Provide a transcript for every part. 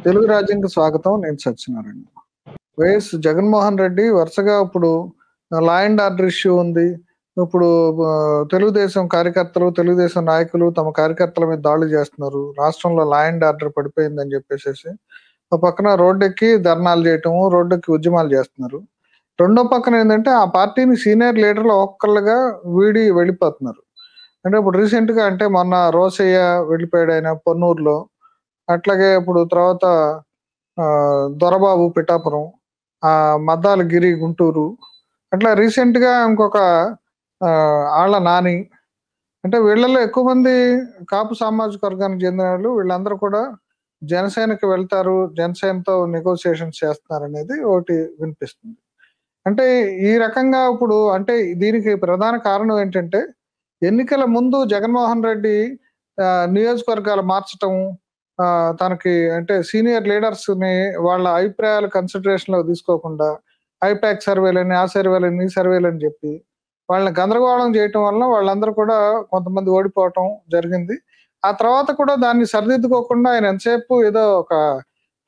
తెలుగు రాజ్యంకి స్వాగతం. నేను సత్యనారాయణ. వైఎస్ జగన్మోహన్ రెడ్డి వరుసగా ఇప్పుడు లా అండ్ ఆర్డర్ ఇష్యూ ఉంది. ఇప్పుడు తెలుగుదేశం కార్యకర్తలు, తెలుగుదేశం నాయకులు తమ కార్యకర్తల మీద దాడులు చేస్తున్నారు. రాష్ట్రంలో లా అండ్ ఆర్డర్ పడిపోయిందని చెప్పేసేసి ఒక పక్కన రోడ్డెక్కి ధర్నాలు చేయటము, రోడ్డెక్కి ఉద్యమాలు చేస్తున్నారు. రెండో పక్కన ఏంటంటే ఆ పార్టీని సీనియర్ లీడర్లు ఒక్కొక్కరుగా వీడి వెళ్ళిపోతున్నారు. అంటే ఇప్పుడు రీసెంట్‌గా అంటే మొన్న రోసయ్య వెళ్ళిపోయాడు ఆయన పొన్నూరులో. అట్లాగే ఇప్పుడు తర్వాత దొరబాబు పిఠాపురం, మద్దాల గిరి గుంటూరు, అట్లా రీసెంట్‌గా ఇంకొక ఆళ్ళ నాని. అంటే వీళ్ళలో ఎక్కువ మంది కాపు సామాజిక వర్గానికి చెందిన వాళ్ళు. వీళ్ళందరూ కూడా జనసేనకి వెళ్తారు, జనసేనతో నెగోషియేషన్స్ చేస్తున్నారనేది ఒకటి వినిపిస్తుంది. అంటే ఈ రకంగా ఇప్పుడు అంటే దీనికి ప్రధాన కారణం ఏంటంటే ఎన్నికల ముందు జగన్మోహన్ రెడ్డి నియోజకవర్గాలు మార్చటం, తనకి అంటే సీనియర్ లీడర్స్‌ని వాళ్ళ అభిప్రాయాలు కన్సిడరేషన్‌లోకి తీసుకోకుండా ఐపాక్ సర్వేలని, ఆ సర్వేలని, ఈ సర్వేలని చెప్పి వాళ్ళని గందరగోళం చేయటం వలన వాళ్ళందరూ కూడా కొంతమంది ఓడిపోవటం జరిగింది. ఆ తర్వాత కూడా దాన్ని సరిదిద్దుకోకుండా ఆయన ఎంతసేపు ఏదో ఒక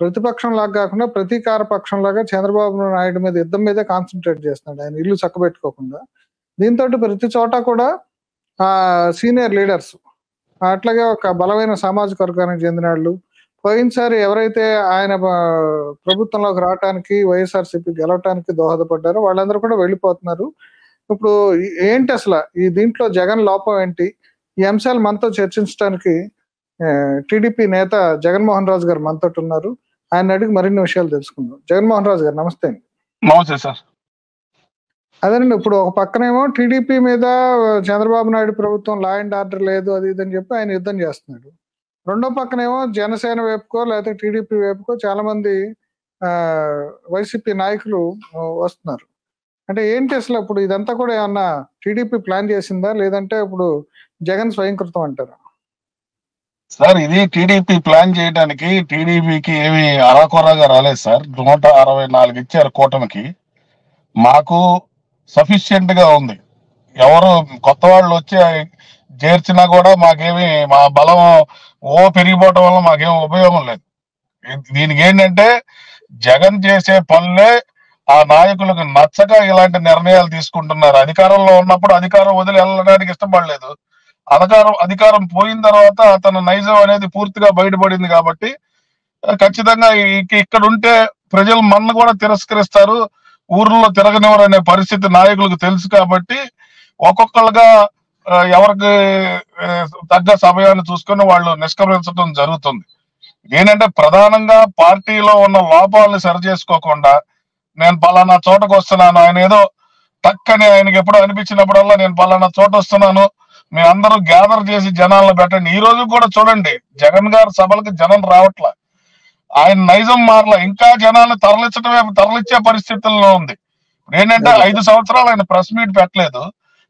ప్రతిపక్షంలాగా కాకుండా ప్రతీకార పక్షంలాగా చంద్రబాబు నాయుడు మీద యుద్ధం మీదే కాన్సంట్రేట్ చేస్తున్నాడు. ఆయన ఇల్లు చక్కబెట్టుకోకుండా. దీంతోటి ప్రతి చోట కూడా సీనియర్ లీడర్స్, అట్లాగే ఒక బలమైన సామాజిక వర్గానికి చెందిన వాళ్ళు, పోయినసారి ఎవరైతే ఆయన ప్రభుత్వంలోకి రావటానికి, వైఎస్ఆర్‌సీపీ గెలవటానికి దోహదపడ్డారో వాళ్ళందరూ కూడా వెళ్ళిపోతున్నారు. ఇప్పుడు ఏంటి అసలు ఈ దీంట్లో జగన్ లోపం ఏంటి? ఈ అంశాలు మనతో చర్చించడానికి టీడీపీ నేత జగన్మోహన్ రాజు గారు మనతోటి ఉన్నారు. ఆయన అడిగి మరిన్ని విషయాలు తెలుసుకుందాం. జగన్మోహన్ రాజు గారు నమస్తే అండి. నమస్తే సార్. అదేనండి, ఇప్పుడు ఒక పక్కనేమో టీడీపీ మీద చంద్రబాబు నాయుడు ప్రభుత్వం లా అండ్ ఆర్డర్ లేదు అది ఇది అని చెప్పి ఆయన యుద్ధం చేస్తున్నాడు. రెండో పక్కనేమో జనసేన వైపుకో లేకపోతే టీడీపీ వైపుకో చాలా మంది వైసీపీ నాయకులు వస్తున్నారు. అంటే ఏంటి అసలు ఇప్పుడు ఇదంతా కూడా ఏమన్నా టీడీపీ ప్లాన్ చేసిందా, లేదంటే ఇప్పుడు జగన్ స్వయంకృతం అంటారా? సార్, ఇది టీడీపీ ప్లాన్ చేయడానికి టీడీపీకి ఏమి అరాకొరాగా రాలేదు సార్. 164 ఇచ్చారు కూటమికి. మాకు సఫిషియెంట్ గా ఉంది. ఎవరు కొత్త వాళ్ళు వచ్చి చేర్చినా కూడా మాకేమి మా బలం పెరిగిపోవటం వల్ల మాకేం ఉపయోగం లేదు. దీనికి ఏంటంటే జగన్ చేసే పనులే ఆ నాయకులకు నచ్చక ఇలాంటి నిర్ణయాలు తీసుకుంటున్నారు. అధికారంలో ఉన్నప్పుడు అధికారం వదిలి వెళ్ళడానికి ఇష్టపడలేదు. అధికారం పోయిన తర్వాత తన నైజం అనేది పూర్తిగా బయటపడింది కాబట్టి ఖచ్చితంగా ఇక్కడ ఉంటే ప్రజలు మన్ను కూడా తిరస్కరిస్తారు, ఊర్లో తిరగనివ్వరు అనే పరిస్థితి నాయకులకు తెలుసు కాబట్టి ఒక్కొక్కరుగా ఎవరికి తగ్గ సమయాన్ని చూసుకొని వాళ్ళు నిష్క్రమించడం జరుగుతుంది. ఏంటంటే ప్రధానంగా పార్టీలో ఉన్న లోపాలను సరి చేసుకోకుండా నేను పలానా చోటకు వస్తున్నాను, ఆయన ఏదో టక్కని ఆయనకి ఎప్పుడు అనిపించినప్పుడల్లా నేను పలానా చోట వస్తున్నాను, మీ అందరూ గ్యాదర్ చేసి జనాలను పెట్టండి. ఈ రోజు కూడా చూడండి, జగన్ గారి సభలకు జనం రావట్లా, ఆయన నైజం మారలా, ఇంకా జనాన్ని తరలిచ్చే పరిస్థితుల్లో ఉంది. ఏంటంటే 5 సంవత్సరాలు ఆయన ప్రెస్ మీట్ పెట్టలేదు,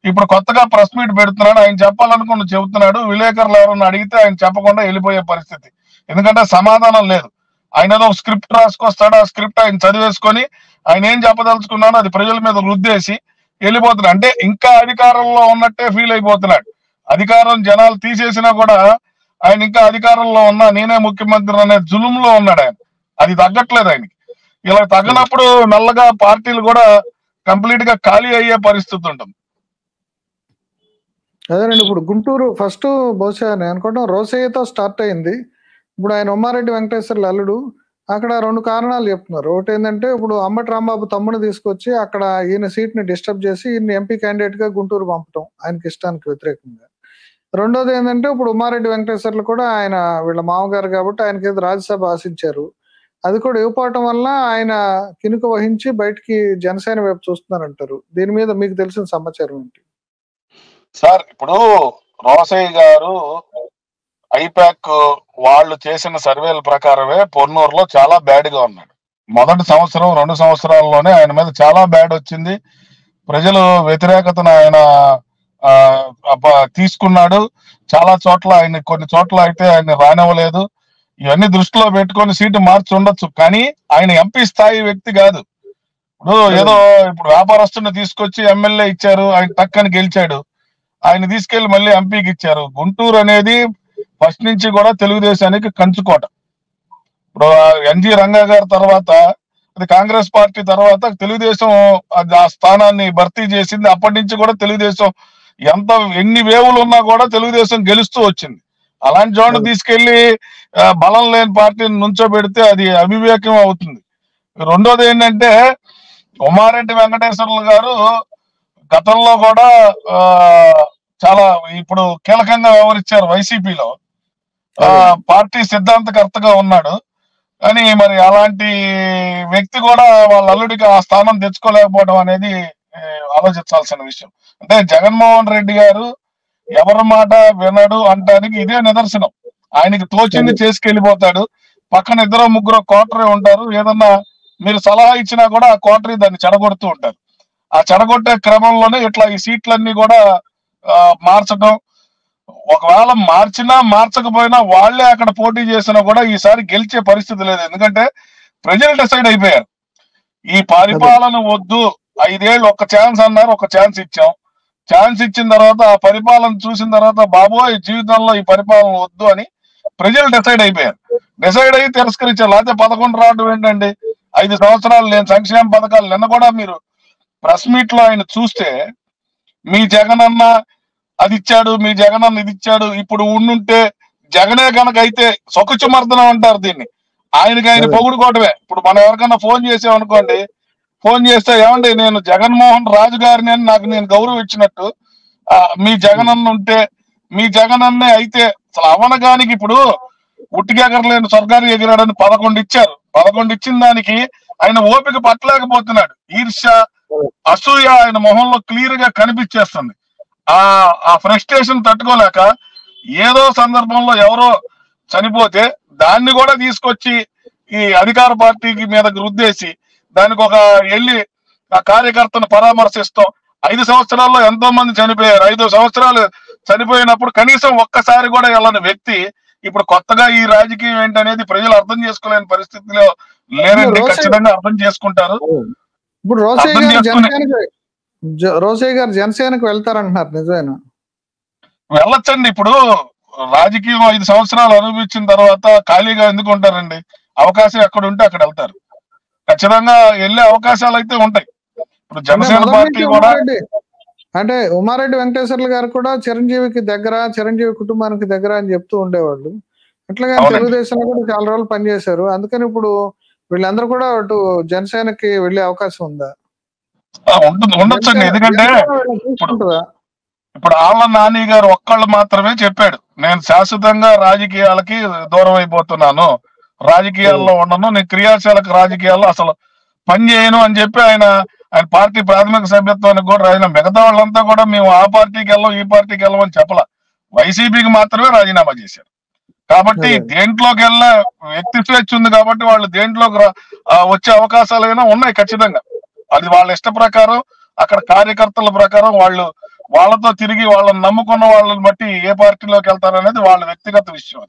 ఇప్పుడు కొత్తగా ప్రెస్ మీట్ పెడుతున్నాడు. ఆయన చెప్పాలనుకున్న చెబుతున్నాడు, విలేకరులు ఎవరన్నా అడిగితే ఆయన చెప్పకుండా వెళ్ళిపోయే పరిస్థితి. ఎందుకంటే సమాధానం లేదు. ఆయన ఏదో స్క్రిప్ట్ రాసుకొస్తాడు, ఆ స్క్రిప్ట్ ఆయన చదివేసుకొని ఆయన ఏం చెప్పదలుచుకున్నాడో అది ప్రజల మీద రుద్దేసి వెళ్ళిపోతున్నాడు. అంటే ఇంకా అధికారంలో ఉన్నట్టే ఫీల్ అయిపోతున్నాడు. అధికారం జనాలు తీసేసినా కూడా ఆయన ఇంకా అధికారంలో ఉన్నా నేనే ముఖ్యమంత్రి అనే జులుంలో ఉన్నాడు ఆయన. అది తగ్గట్లేదు ఆయనకి. ఇలా తగ్గనప్పుడు మెల్లగా పార్టీలు కూడా కంప్లీట్ గా ఖాళీ అయ్యే పరిస్థితి ఉంటుంది. అదేనండి, ఇప్పుడు గుంటూరు ఫస్ట్ బహుశా నేను అనుకోవడం రోసయ్యతో స్టార్ట్ అయింది. ఇప్పుడు ఆయన ఉమ్మారెడ్డి వెంకటేశ్వర్ల అల్లుడు. అక్కడ 2 కారణాలు చెప్తున్నారు. ఒకటి ఏంటంటే ఇప్పుడు అంబటి రాంబాబు తమ్ముని తీసుకొచ్చి అక్కడ ఈయన సీట్ ని డిస్టర్బ్ చేసి ఈయన ఎంపీ క్యాండిడేట్ గా గుంటూరు పంపటం ఆయనకి ఇష్టానికి వ్యతిరేకంగా. రెండోది ఏంటంటే ఇప్పుడు ఉమ్మారెడ్డి వెంకటేశ్వర్లు కూడా ఆయన వీళ్ళ మామగారు కాబట్టి ఆయనకి ఏదో రాజ్యసభ ఆశించారు, అది కూడా ఇవ్వకపోవటం వల్ల ఆయన కినుక వహించి బయటికి జనసేన వైపు చూస్తున్నారంటారు. దీని మీద మీకు తెలిసిన సమాచారం ఏంటి సార్? ఇప్పుడు రోసయ్య గారు ఐపాక్ వాళ్ళు చేసిన సర్వేల ప్రకారమే పొన్నూరులో చాలా బ్యాడ్ గా ఉన్నాడు. మొదటి సంవత్సరం 2 సంవత్సరాల్లోనే ఆయన మీద చాలా బ్యాడ్ వచ్చింది. ప్రజలు వ్యతిరేకతను ఆయన తీసుకున్నాడు. చాలా చోట్ల ఆయన, కొన్ని చోట్ల అయితే ఆయన రానివ్వలేదు. ఇవన్నీ దృష్టిలో పెట్టుకొని సీటు మార్చి ఉండొచ్చు, కానీ ఆయన ఎంపీ స్థాయి వ్యక్తి కాదు. ఇప్పుడు వ్యాపారస్తుని తీసుకొచ్చి ఎమ్మెల్యే ఇచ్చారు, ఆయన టక్కని గెలిచాడు, ఆయన తీసుకెళ్లి మళ్ళీ ఎంపీకి ఇచ్చారు. గుంటూరు అనేది ఫస్ట్ నుంచి కూడా తెలుగుదేశానికి కంచుకోట. ఇప్పుడు ఎన్జి రంగా గారి తర్వాత అది కాంగ్రెస్ పార్టీ తర్వాత తెలుగుదేశం ఆ స్థానాన్ని భర్తీ చేసింది. అప్పటి నుంచి కూడా తెలుగుదేశం ఎన్ని వేవులు ఉన్నా కూడా తెలుగుదేశం గెలుస్తూ వచ్చింది. అలాంటి చోట తీసుకెళ్లి బలం లేని పార్టీని నుంచోబెడితే అది అవివేకం అవుతుంది. రెండోది ఏంటంటే ఉమారెడ్డి వెంకటేశ్వర్లు గారు గతంలో కూడా చాలా ఇప్పుడు కీలకంగా వ్యవహరించారు వైసీపీలో. పార్టీ సిద్ధాంతకర్తగా ఉన్నాడు. కానీ మరి అలాంటి వ్యక్తి కూడా వాళ్ళ అల్లుడికి ఆ స్థానం తెచ్చుకోలేకపోవడం అనేది ఆలోచించాల్సిన విషయం. అంటే జగన్మోహన్ రెడ్డి గారు ఎవరి మాట వినడు అంటానికి ఇదే నిదర్శనం. ఆయనకి తోచింది చేసుకెళ్లిపోతాడు. పక్కన 2-3 కోటరీ ఉంటారు. ఏదన్నా మీరు సలహా ఇచ్చినా కూడా ఆ కోటరీ దాన్ని చెడగొడుతూ ఉంటారు. ఆ చెడగొట్టే క్రమంలోనే ఇట్లా ఈ సీట్లన్నీ కూడా మార్చడం, ఒకవేళ మార్చినా మార్చకపోయినా వాళ్లే అక్కడ పోటీ చేసినా కూడా ఈసారి గెలిచే పరిస్థితి లేదు. ఎందుకంటే ప్రజలు డిసైడ్ అయిపోయారు, ఈ పరిపాలన వద్దు, 5 ఏళ్ళు ఒక ఛాన్స్ అన్నారు, ఒక ఛాన్స్ ఇచ్చాం. ఛాన్స్ ఇచ్చిన తర్వాత ఆ పరిపాలన చూసిన తర్వాత బాబోయ్ జీవితంలో ఈ పరిపాలన వద్దు అని ప్రజలు డిసైడ్ అయిపోయారు. డిసైడ్ అయ్యి తిరస్కరించారు. లేకపోతే 11 రావడం ఏంటండి? 5 సంవత్సరాలు లేని సంక్షేమ పథకాలు. నిన్న కూడా మీరు ప్రెస్ మీట్ లో ఆయన చూస్తే మీ జగనన్న అది ఇచ్చాడు, మీ జగనన్న ఇది ఇచ్చాడు, ఇప్పుడు ఉండుంటే జగనే కనుక అయితే సొకచుమర్దనం అంటారు దీన్ని. ఆయన పొగుడుకోవటమే. ఇప్పుడు మనం ఎవరికన్నా ఫోన్ చేసామనుకోండి, ఫోన్ చేస్తే ఏమండి నేను జగన్మోహన్ రాజు గారిని అని నాకు నేను గౌరవం ఇచ్చినట్టు మీ జగనన్న ఉంటే, మీ జగనన్నే అయితే అసలు అవనగానికి ఇప్పుడు ఉట్టికెగరలేని స్వర్గానికి ఎగిరాడని 11 ఇచ్చారు. 11 ఇచ్చిన దానికి ఆయన ఓపిక పట్టలేకపోతున్నాడు. ఈర్ష్య, అసూయ ఆయన మొహంలో క్లియర్ గా కనిపించేస్తుంది. ఆ ఫ్రస్ట్రేషన్ తట్టుకోలేక ఏదో సందర్భంలో ఎవరో చనిపోతే దాన్ని కూడా తీసుకొచ్చి ఈ అధికార పార్టీకి మీద రుద్దేసి దానికి ఒక వెళ్ళి ఆ కార్యకర్తను పరామర్శిస్తాం. 5 సంవత్సరాల్లో ఎంతో మంది చనిపోయారు. 5 సంవత్సరాలు చనిపోయినప్పుడు కనీసం ఒక్కసారి కూడా వెళ్ళని వ్యక్తి ఇప్పుడు కొత్తగా ఈ రాజకీయం ఏంటనేది ప్రజలు అర్థం చేసుకోలేని పరిస్థితిలో లేరండి. ఖచ్చితంగా అర్థం చేసుకుంటారు. ఇప్పుడు రోసయ్య గారు జనసేనకు వెళ్తారంటున్నారు, నిజమేనా? వెళ్ళొచ్చండి. ఇప్పుడు రాజకీయం 5 సంవత్సరాలు అనుభవించిన తర్వాత ఖాళీగా ఎందుకు ఉంటారండి? అవకాశం ఎక్కడ ఉంటే అక్కడ వెళ్తారు. ఖచ్చితంగా వెళ్లే అవకాశాలు అయితే ఉంటాయి. ఇప్పుడు జనసేన పార్టీ కూడా అంటే ఉమారెడ్డి వెంకటేశ్వర్లు గారు కూడా చిరంజీవికి దగ్గర, చిరంజీవి కుటుంబానికి దగ్గర అని చెప్తూ ఉండేవాళ్ళు. అట్లాగే తెలుగుదేశంలో కూడా చాలా రోజులు పనిచేశారు. అందుకని ఇప్పుడు వీళ్ళందరూ కూడా అటు జనసేనకి వెళ్లే అవకాశం ఉందా? ఉండొచ్చండి. ఎందుకంటే ఇప్పుడు ఆళ్ళ నాని గారు ఒక్కళ్ళు మాత్రమే చెప్పాడు, నేను శాశ్వతంగా రాజకీయాలకి దూరం అయిపోతున్నాను, రాజకీయాల్లో ఉండను, నేను క్రియాశీలక రాజకీయాల్లో అసలు పని చేయను అని చెప్పి ఆయన పార్టీ ప్రాథమిక సభ్యత్వానికి కూడా రాజీనామా. మిగతా వాళ్ళంతా కూడా మేము ఆ పార్టీకి వెళ్ళం, ఈ పార్టీకి వెళ్ళం అని చెప్పాల. వైసీపీకి మాత్రమే రాజీనామా చేశారు. కాబట్టి దేంట్లోకి వెళ్ళే వ్యక్తి స్వేచ్ఛ ఉంది కాబట్టి వాళ్ళు దేంట్లోకి వచ్చే అవకాశాలైనా ఉన్నాయి ఖచ్చితంగా. అది వాళ్ళ ఇష్ట ప్రకారం, అక్కడ కార్యకర్తల ప్రకారం వాళ్ళతో తిరిగి వాళ్ళని నమ్ముకున్న వాళ్ళని బట్టి ఏ పార్టీలోకి వెళ్తారనేది వాళ్ళ వ్యక్తిగత విషయం.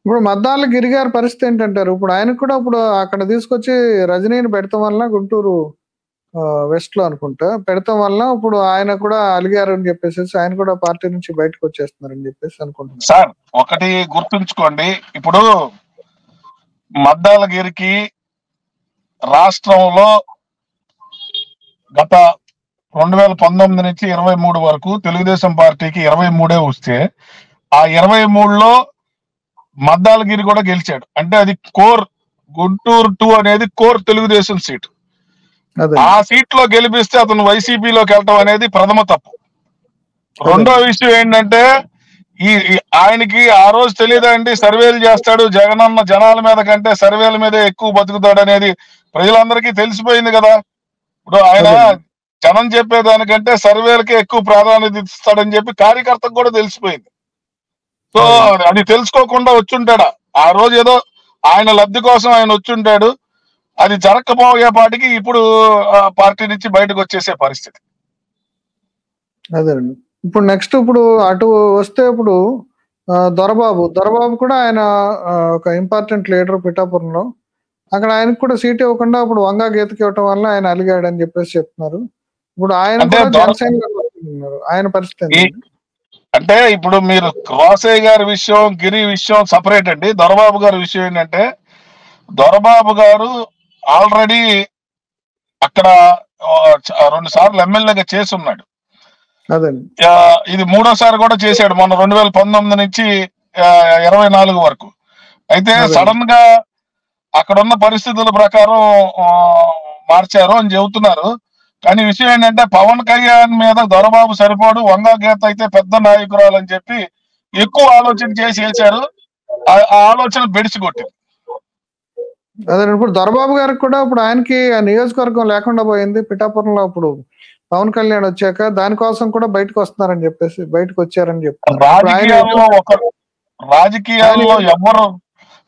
ఇప్పుడు మద్దాల గిరి గారి పరిస్థితి ఏంటంటారు? ఇప్పుడు ఆయనకు కూడా ఇప్పుడు అక్కడ తీసుకొచ్చి రజనీని పెడతాం వల్ల గుంటూరు వెస్ట్ లో అనుకుంటా పెడతాం వల్ల ఇప్పుడు ఆయన కూడా అలిగారు అని చెప్పేసి ఆయన కూడా పార్టీ నుంచి బయటకు వచ్చేస్తున్నారని చెప్పేసి అనుకుంటున్నారు. సార్ ఒకటి గుర్తుంచుకోండి, ఇప్పుడు మద్దాలగిరికి రాష్ట్రంలో గత 2019 నుంచి 23 వరకు తెలుగుదేశం పార్టీకి 23 వస్తే ఆ 23లో మద్దాలగిరి కూడా గెలిచాడు. అంటే అది కోర్ గుంటూరు 2 అనేది కోర్ తెలుగుదేశం సీటు. ఆ సీట్ లో గెలిపిస్తే అతను వైసీపీలోకి వెళ్ళటం అనేది ప్రథమ తప్పు. రెండో విషయం ఏంటంటే ఆయనకి ఆ రోజు తెలియదండి, సర్వేలు చేస్తాడు జగనన్న జనాల మీద కంటే సర్వేల మీదే ఎక్కువ బతుకుతాడు అనేది ప్రజలందరికీ తెలిసిపోయింది కదా. ఇప్పుడు ఆయన జనం చెప్పేదానికంటే సర్వేలకే ఎక్కువ ప్రాధాన్యత ఇస్తాడని చెప్పి కార్యకర్తకు కూడా తెలిసిపోయింది. సో అది తెలుసుకోకుండా వచ్చుంటాడా? ఆ రోజు ఏదో ఆయన లబ్ధి కోసం ఆయన వచ్చుంటాడు. అది జరగకపోయేపాటికి ఇప్పుడు పార్టీ నుంచి బయటకు వచ్చేసే పరిస్థితి. అదేనండి. ఇప్పుడు నెక్స్ట్ ఇప్పుడు అటు వస్తే ఇప్పుడు దొరబాబు కూడా ఆయన ఒక ఇంపార్టెంట్ లీడర్ పిఠాపురంలో. అక్కడ ఆయనకు కూడా సీట్ ఇవ్వకుండా ఇప్పుడు వంగా గీతకి ఇవ్వటం వల్ల ఆయన అలిగాడని చెప్పేసి చెప్తున్నారు. ఇప్పుడు ఆయన ఆయన పరిస్థితి అంటే ఇప్పుడు మీరు రోసయ్య గారి విషయం, గిరి విషయం సపరేట్ అండి. దొరబాబు గారి విషయం ఏంటంటే దొరబాబు గారు ఆల్రెడీ అక్కడ 2 సార్లు ఎమ్మెల్యేగా చేసి ఉన్నాడు. అదండి. ఇది 3వ సారి కూడా చేశాడు మొన్న 2019 నుంచి 24 వరకు. అయితే సడన్ గా అక్కడ ఉన్న పరిస్థితుల ప్రకారం మార్చారు అని చెబుతున్నారు. కానీ విషయం ఏంటంటే పవన్ కళ్యాణ్ మీద దొరబాబు సరిపోడు, వంగా గీత అయితే పెద్ద నాయకురాలు అని చెప్పి ఎక్కువ ఆలోచన చేసి వేశారు. ఆ ఆలోచన బెడిసి కొట్టింది. అదే ఇప్పుడు దొరబాబు గారికి కూడా ఇప్పుడు ఆయనకి ఆ నియోజకవర్గం లేకుండా పోయింది. పిఠాపురంలో ఇప్పుడు పవన్ కళ్యాణ్ వచ్చాక దానికోసం కూడా బయటకు వస్తున్నారని చెప్పేసి బయటకు వచ్చారని చెప్తారు.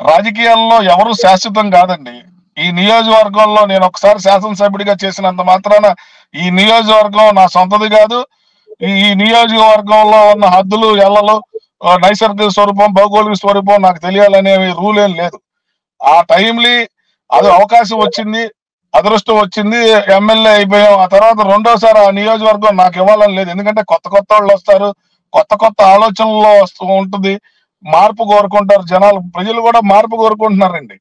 రాజకీయాల్లో ఎవరు శాశ్వతం కాదండి. ఈ నియోజకవర్గంలో నేను ఒకసారి శాసనసభ్యుడిగా చేసినంత మాత్రాన ఈ నియోజకవర్గం నా సొంతది కాదు. ఈ నియోజకవర్గంలో ఉన్న హద్దులు, ఎల్లలు, నైసర్గిక స్వరూపం, భౌగోళిక స్వరూపం నాకు తెలియాలనే రూల్ ఏం లేదు. ఆ టైంలీ అది అవకాశం వచ్చింది, అదృష్టం వచ్చింది, ఎమ్మెల్యే అయిపోయాం. ఆ తర్వాత 2వ సారి ఆ నియోజకవర్గం నాకు ఇవ్వాలని లేదు. ఎందుకంటే కొత్త వాళ్ళు వస్తారు, కొత్త ఆలోచనల్లో ఉంటుంది, మార్పు కోరుకుంటారు జనాలు. ప్రజలు కూడా మార్పు కోరుకుంటున్నారండి.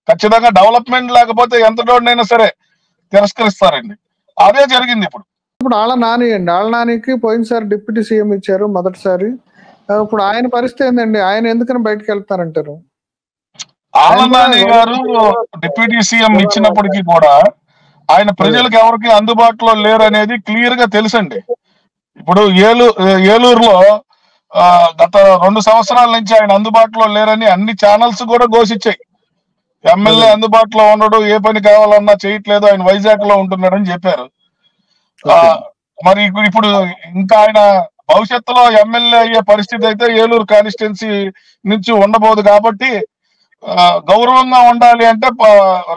ఖచ్చితంగా డెవలప్మెంట్ లేకపోతే ఎంత డోడినైనా సరే తిరస్కరిస్తారండి. అదే జరిగింది ఇప్పుడు ఆళ్ళ నాని అండి. ఆళ్ళ నానికి పోయినసారి డిప్యూటీ సీఎం ఇచ్చారు మొదటిసారి. ఇప్పుడు ఆయన పరిస్థితి ఏందండి? ఆయన ఎందుకని బయటకు వెళ్తారంటారు? ఆళ్ళ నాని గారు డిప్యూటీ సీఎం ఇచ్చినప్పటికీ కూడా ఆయన ప్రజలకు ఎవరికి అందుబాటులో లేరు అనేది క్లియర్ గా తెలుసండి. ఇప్పుడు ఏలూరులో గత 2 సంవత్సరాల నుంచి ఆయన అందుబాటులో లేరని అన్ని ఛానల్స్ కూడా ఘోషించాయి. ఎమ్మెల్యే అందుబాటులో ఉండడు, ఏ పని కావాలన్నా చేయట్లేదు, ఆయన వైజాగ్ లో ఉంటున్నాడని చెప్పారు. మరి ఇప్పుడు ఇంకా ఆయన భవిష్యత్తులో ఎమ్మెల్యే అయ్యే పరిస్థితి అయితే ఏలూరు కాన్స్టిట్యున్సీ నుంచి ఉండబోదు. కాబట్టి గౌరవంగా ఉండాలి అంటే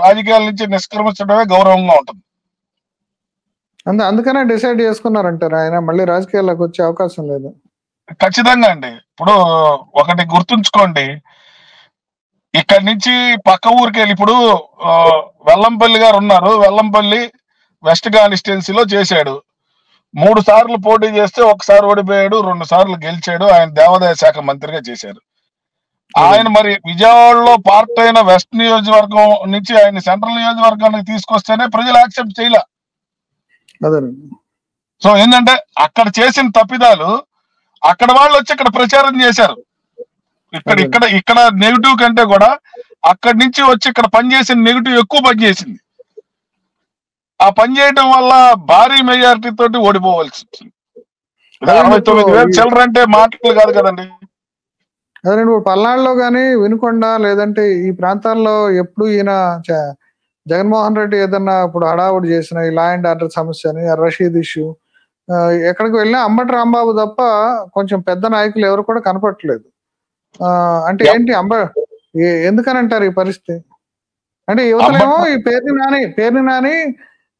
రాజకీయాల నుంచి నిష్క్రమించడమే గౌరవంగా ఉంటుంది. అందుకనే డిసైడ్ చేసుకున్నారంటారు ఆయన మళ్ళీ రాజకీయాల్లోకి వచ్చే అవకాశం లేదు. ఖచ్చితంగా అండి. ఇప్పుడు ఒకటి గుర్తుంచుకోండి, ఇక్కడి నుంచి పక్క ఊరికి వెళ్ళి ఇప్పుడు వెల్లంపల్లి గారు ఉన్నారు. వెల్లంపల్లి వెస్ట్ కాన్స్టిట్యున్సీలో చేశాడు. 3 సార్లు పోటీ చేస్తే 1 సారి ఓడిపోయాడు, 2 సార్లు గెలిచాడు. ఆయన దేవాదాయ శాఖ మంత్రిగా చేశారు. ఆయన మరి విజయవాడలో పార్ట్ అయిన వెస్ట్ నియోజకవర్గం నుంచి ఆయన సెంట్రల్ నియోజకవర్గానికి తీసుకొస్తేనే ప్రజలు యాక్సెప్ట్ చేయలే. సో ఏంటంటే అక్కడ చేసిన తప్పిదాలు అక్కడ వాళ్ళు వచ్చి ఇక్కడ ప్రచారం చేశారు. ఇక్కడ నెగిటివ్ కంటే కూడా అక్కడి నుంచి వచ్చి ఇక్కడ పనిచేసిన నెగిటివ్ ఎక్కువ పనిచేసింది. ఆ పని చేయడం వల్ల భారీ మెజారిటీ తోటి ఓడిపోవాల్సి వచ్చింది. 69,000 చిల్లర అంటే మాటలు కాదు కదండి. అదే ఇప్పుడు పల్నాడులో కానీ వినుకొండ లేదంటే ఈ ప్రాంతాల్లో ఎప్పుడు ఈయన జగన్మోహన్ రెడ్డి ఏదన్నా ఇప్పుడు హడావుడి చేసిన ఈ లా అండ్ ఆర్డర్ సమస్యని, రషీద్ ఇష్యూ, ఎక్కడికి వెళ్ళినా అంబటి రాంబాబు తప్ప కొంచెం పెద్ద నాయకులు ఎవరు కూడా కనపట్లేదు. అంటే ఏంటి ఎందుకని అంటారు ఈ పరిస్థితి? అంటే యువతలేమో ఈ పేర్ని నాని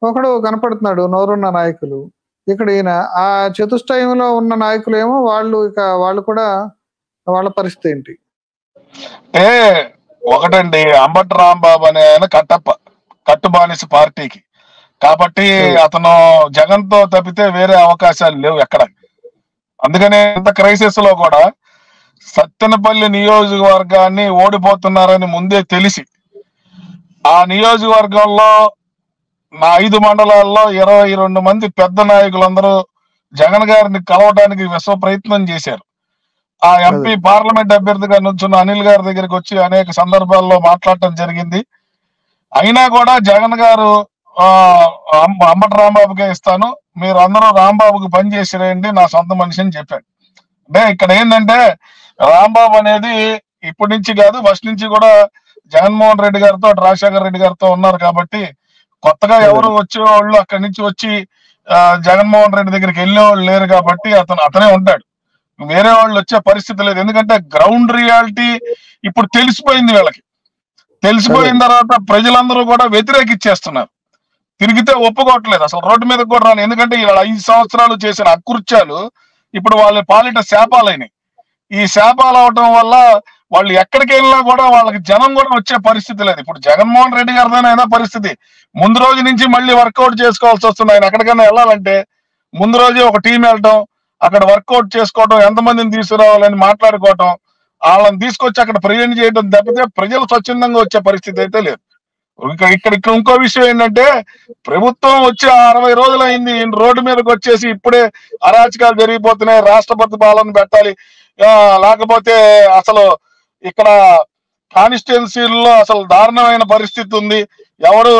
ఒకడు కనపడుతున్నాడు, నోరున్న నాయకులు. ఇక్కడ ఈయన ఆ చతుష్టయంలో ఉన్న నాయకులు ఏమో వాళ్ళు కూడా వాళ్ళ పరిస్థితి ఏంటి? ఒకటండి, అంబటి రాంబాబు అనే ఆయన కట్టుబానిస పార్టీకి కాబట్టి అతను జగన్ తో తప్పితే వేరే అవకాశాలు లేవు ఎక్కడ. అందుకనే ఇంత క్రైసిస్ లో కూడా సత్తెనపల్లి నియోజకవర్గాన్ని ఓడిపోతున్నారని ముందే తెలిసి ఆ నియోజకవర్గంలో నా 5 మండలాల్లో 22 మంది పెద్ద నాయకులందరూ జగన్ గారిని కలవడానికి విశ్వ ప్రయత్నం చేశారు. ఆ ఎంపీ పార్లమెంట్ అభ్యర్థిగా నుంచున్న అనిల్ గారి దగ్గరికి వచ్చి అనేక సందర్భాల్లో మాట్లాడటం జరిగింది. అయినా కూడా జగన్ గారు అంబటి రాంబాబుకే ఇస్తాను, మీరు అందరూ రాంబాబుకి పని చేసిరేయండి, నా సొంత మనిషి అని చెప్పాడు. అంటే ఇక్కడ ఏంటంటే రాంబాబు అనేది ఇప్పటి నుంచి కాదు, ఫస్ట్ నుంచి కూడా జగన్మోహన్ రెడ్డి గారితో రాజశేఖర రెడ్డి గారితో ఉన్నారు. కాబట్టి కొత్తగా ఎవరు వచ్చేవాళ్ళు అక్కడి నుంచి వచ్చి జగన్మోహన్ రెడ్డి దగ్గరికి వెళ్ళేవాళ్ళు లేరు. కాబట్టి అతనే ఉంటాడు, వేరే వాళ్ళు వచ్చే పరిస్థితి లేదు. ఎందుకంటే గ్రౌండ్ రియాలిటీ ఇప్పుడు తెలిసిపోయింది వీళ్ళకి. తెలిసిపోయిన తర్వాత ప్రజలందరూ కూడా వ్యతిరేకించేస్తున్నారు, తిరిగితే ఒప్పుకోవట్లేదు, అసలు రోడ్డు మీద కూడా రాను. ఎందుకంటే ఇలా 5 సంవత్సరాలు చేసిన అకృత్యాలు ఇప్పుడు వాళ్ళ పాలిట శాపాలైనవి. ఈ శాపాలు అవటం వల్ల వాళ్ళు ఎక్కడికి వెళ్ళినా కూడా వాళ్ళకి జనం కూడా వచ్చే పరిస్థితి లేదు. ఇప్పుడు జగన్మోహన్ రెడ్డి గారిదైనా పరిస్థితి ముందు రోజు నుంచి మళ్ళీ వర్కౌట్ చేసుకోవాల్సి వస్తుంది. ఆయన ఎక్కడికైనా వెళ్ళాలంటే ముందు రోజే ఒక టీం వెళ్ళటం, అక్కడ వర్కౌట్ చేసుకోవటం, ఎంతమందిని తీసుకురావాలని మాట్లాడుకోవటం, వాళ్ళని తీసుకొచ్చి అక్కడ ప్రజెంట్ చేయడం తప్పితే ప్రజలు స్వచ్ఛందంగా వచ్చే పరిస్థితి అయితే లేదు. ఇక్కడ ఇంకో విషయం ఏంటంటే, ప్రభుత్వం వచ్చి 60 రోజులు అయింది, రోడ్డు మీదకి వచ్చేసి ఇప్పుడే అరాచకాలు జరిగిపోతున్నాయి, రాష్ట్రపతి పాలన పెట్టాలి, లేకపోతే అసలు ఇక్కడ కాన్స్టిట్యున్సీల్లో అసలు దారుణమైన పరిస్థితి ఉంది, ఎవరు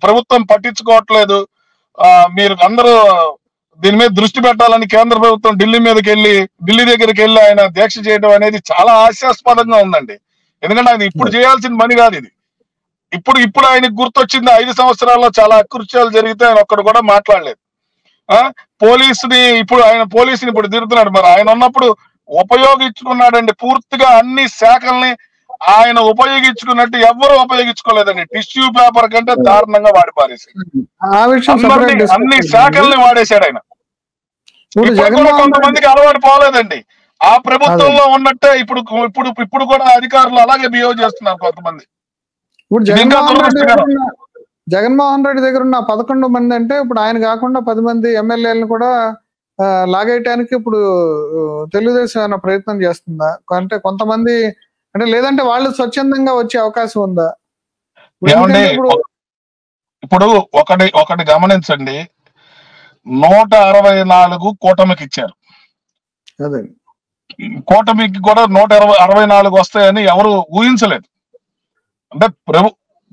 ప్రభుత్వం పట్టించుకోవట్లేదు, మీరు అందరూ దీని మీద దృష్టి పెట్టాలని కేంద్ర ప్రభుత్వం ఢిల్లీ దగ్గరికి వెళ్ళి ఆయన దీక్ష చేయడం అనేది చాలా హాస్యాస్పదంగా ఉందండి. ఎందుకంటే ఆయన ఇప్పుడు చేయాల్సిన పని కాదు ఇది. ఇప్పుడు ఆయనకు గుర్తొచ్చింది 5 సంవత్సరాల్లో చాలా అకృత్యాలు జరిగితే ఆయన ఒక్కడు కూడా మాట్లాడలేదు. పోలీసుని ఇప్పుడు తిరుగుతున్నాడు. మరి ఆయన ఉన్నప్పుడు ఉపయోగించుకున్నాడండి, పూర్తిగా అన్ని శాఖల్ని ఆయన ఉపయోగించుకున్నట్టు ఎవ్వరూ ఉపయోగించుకోలేదండి. టిష్యూ పేపర్ కంటే దారుణంగా వాడి పారేసి అన్ని శాఖల్ని వాడేశాడు ఆయన. కొంతమందికి అలవాటు పోలేదండి. ఆ ప్రభుత్వంలో ఉన్నట్టే ఇప్పుడు కూడా అధికారులు అలాగే బిహేవ్ చేస్తున్నారు కొంతమంది. ఇప్పుడు జగన్మోహన్ రెడ్డి దగ్గర ఉన్న 11 మంది అంటే ఇప్పుడు ఆయన కాకుండా 10 మంది ఎమ్మెల్యేలను కూడా లాగేయటానికి ఇప్పుడు తెలుగుదేశం ఏమైనా ప్రయత్నం చేస్తుందా? అంటే కొంతమంది అంటే లేదంటే వాళ్ళు స్వచ్ఛందంగా వచ్చే అవకాశం ఉందా? ఇప్పుడు ఒకటి గమనించండి, 164 కూటమికి ఇచ్చారు. అదే కూటమికి కూడా 164 వస్తాయని ఎవరు ఊహించలేదు. అంటే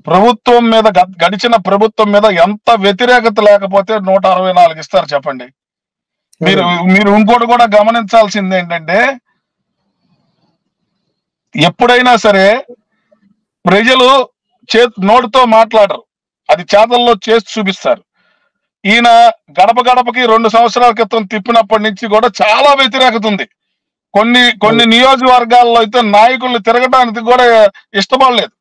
ప్రభుత్వం మీద గడిచిన ప్రభుత్వం మీద ఎంత వ్యతిరేకత లేకపోతే 164 ఇస్తారు చెప్పండి. మీరు ఇంకోటి కూడా గమనించాల్సింది ఏంటంటే, ఎప్పుడైనా సరే ప్రజలు నోటితో మాట్లాడరు, అది చేతల్లో చేసి చూపిస్తారు. ఈయన గడప గడపకి 2 సంవత్సరాల క్రితం తిప్పినప్పటి నుంచి కూడా చాలా వ్యతిరేకత ఉంది. కొన్ని నియోజకవర్గాల్లో అయితే నాయకులు తిరగడానికి కూడా ఇష్టపడలేదు,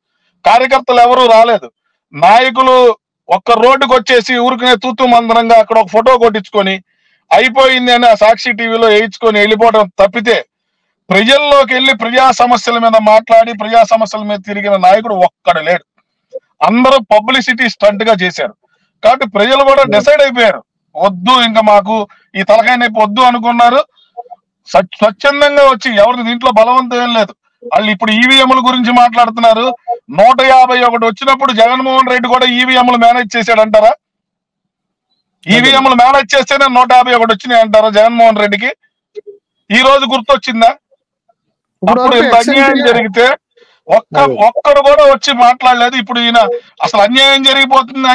కార్యకర్తలు ఎవరు రాలేదు. నాయకులు ఒక్క రోడ్డుకు వచ్చేసి ఊరికనే తూతు మందరంగా అక్కడ ఒక ఫోటో కొట్టించుకొని అయిపోయింది అని ఆ సాక్షి టీవీలో వేయించుకొని వెళ్ళిపోవడం తప్పితే, ప్రజల్లోకి వెళ్ళి ప్రజా సమస్యల మీద మాట్లాడి ప్రజా సమస్యల మీద తిరిగిన నాయకుడు ఒక్కడు లేడు. అందరూ పబ్లిసిటీ స్టంట్ గా చేశారు. కాబట్టి ప్రజలు కూడా డిసైడ్ అయిపోయారు, వద్దు ఇంకా మాకు ఈ తలకాయ నొప్పి వద్దు అనుకున్నారు. స్వచ్ఛందంగా వచ్చి ఎవరికి దీంట్లో బలవంతం ఏం లేదు. వాళ్ళు ఇప్పుడు ఈవీఎంల గురించి మాట్లాడుతున్నారు. 151 వచ్చినప్పుడు జగన్మోహన్ రెడ్డి కూడా ఈవీఎంలు మేనేజ్ చేశాడంటారా? ఈవీఎంలు మేనేజ్ చేస్తేనే 151 వచ్చినాయి అంటారా జగన్మోహన్ రెడ్డికి? ఈ రోజు గుర్తొచ్చిందా? అప్పుడు ఇంత అన్యాయం జరిగితే ఒక్కడు కూడా వచ్చి మాట్లాడలేదు. ఇప్పుడు ఈయన అసలు అన్యాయం జరిగిపోతుంది.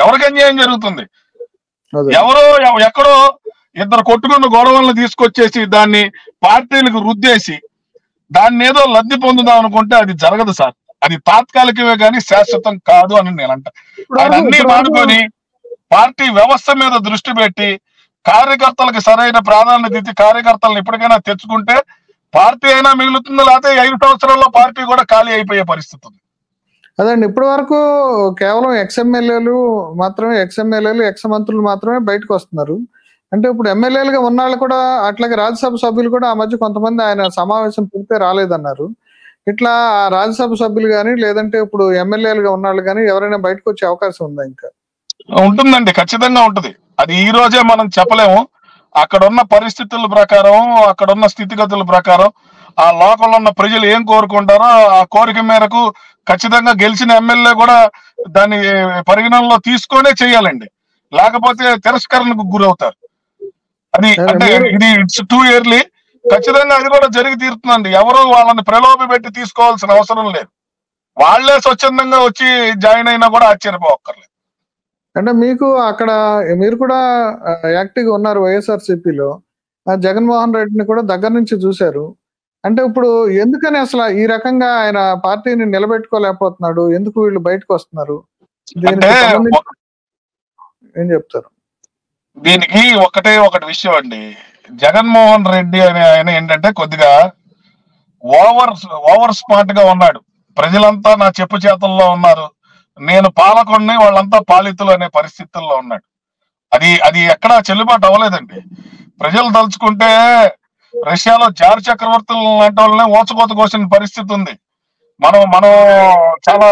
ఎవరికి అన్యాయం జరుగుతుంది? ఎక్కడో ఇద్దరు కొట్టుకున్న గొడవలను తీసుకొచ్చేసి దాన్ని పార్టీలకు రుద్దేసి దాన్ని ఏదో లబ్ధి పొందుదాం అనుకుంటే అది జరగదు సార్. అది తాత్కాలికమే కానీ శాశ్వతం కాదు అని నేను అంట. ఆయన అన్ని మానుకొని పార్టీ వ్యవస్థ మీద దృష్టి పెట్టి కార్యకర్తలకు సరైన ప్రాధాన్యత ఇచ్చి కార్యకర్తలను ఇప్పటికైనా తెచ్చుకుంటే పార్టీ అయినా మిగులుతుంది, లేకపోతే 5 సంవత్సరాల్లో పార్టీ కూడా ఖాళీ అయిపోయే పరిస్థితి ఉంది. అదండి, ఇప్పటి వరకు కేవలం ఎక్స్ఎమ్మెల్యేలు మాత్రమే, ఎక్స్ మంత్రులు మాత్రమే బయటకు వస్తున్నారు. అంటే ఇప్పుడు ఎమ్మెల్యేలుగా ఉన్నాళ్ళు కూడా అట్లాగే రాజ్యసభ సభ్యులు కూడా ఆ మధ్య కొంతమంది ఆయన సమావేశం పిలితే రాలేదన్నారు. ఇట్లా రాజ్యసభ సభ్యులు కానీ లేదంటే ఇప్పుడు ఎమ్మెల్యేలుగా ఉన్నాళ్ళు కానీ ఎవరైనా బయటకు వచ్చే అవకాశం ఉందా? ఇంకా ఉంటుందండి, ఖచ్చితంగా ఉంటది. అది ఈ రోజే మనం చెప్పలేము. అక్కడున్న పరిస్థితుల ప్రకారం, అక్కడున్న స్థితిగతుల ప్రకారం, ఆ లోకంలో ఉన్న ప్రజలు ఏం కోరుకుంటారో ఆ కోరిక మేరకు ఖచ్చితంగా గెలిచిన ఎమ్మెల్యే కూడా దాన్ని పరిగణనలో తీసుకొనే చేయాలండి, లేకపోతే తిరస్కరణకు గురవుతారు. అది అంటే ఇది ఇట్స్ టూ ఇయర్లీ, ఖచ్చితంగా అది కూడా జరిగి తీరుతుందండి. ఎవరు వాళ్ళని ప్రలోభ పెట్టి తీసుకోవాల్సిన అవసరం లేదు. వాళ్లే స్వచ్ఛందంగా వచ్చి జాయిన్ అయినా కూడా ఆశ్చర్యపోక్కర్లేదు. అంటే మీకు అక్కడ మీరు కూడా యాక్టివ్గా ఉన్నారు వైఎస్ఆర్సీపీలో, జగన్మోహన్ రెడ్డిని కూడా దగ్గర నుంచి చూశారు. అంటే ఇప్పుడు ఎందుకని అసలు ఈ రకంగా ఆయన పార్టీని నిలబెట్టుకోలేకపోతున్నాడు? ఎందుకు వీళ్ళు బయటకు వస్తున్నారు? ఏం చెప్తారు దీనికి? ఒకటి విషయం అండి, జగన్మోహన్ రెడ్డి అనే ఆయన ఏంటంటే కొద్దిగా ఓవర్ స్మార్ట్ గా ఉన్నాడు. ప్రజలంతా నా చెప్పు చేతుల్లో ఉన్నారు, నేను పాలకుడిని, వాళ్ళంతా పాలితులు అనే పరిస్థితుల్లో ఉన్నాడు. అది ఎక్కడా చెల్లుబాటు అవ్వలేదండి. ప్రజలు తలుచుకుంటే రష్యాలో జార్ చక్రవర్తులు లాంటి వాళ్ళనే ఓచకోత కోసిన పరిస్థితి ఉంది. మనం చాలా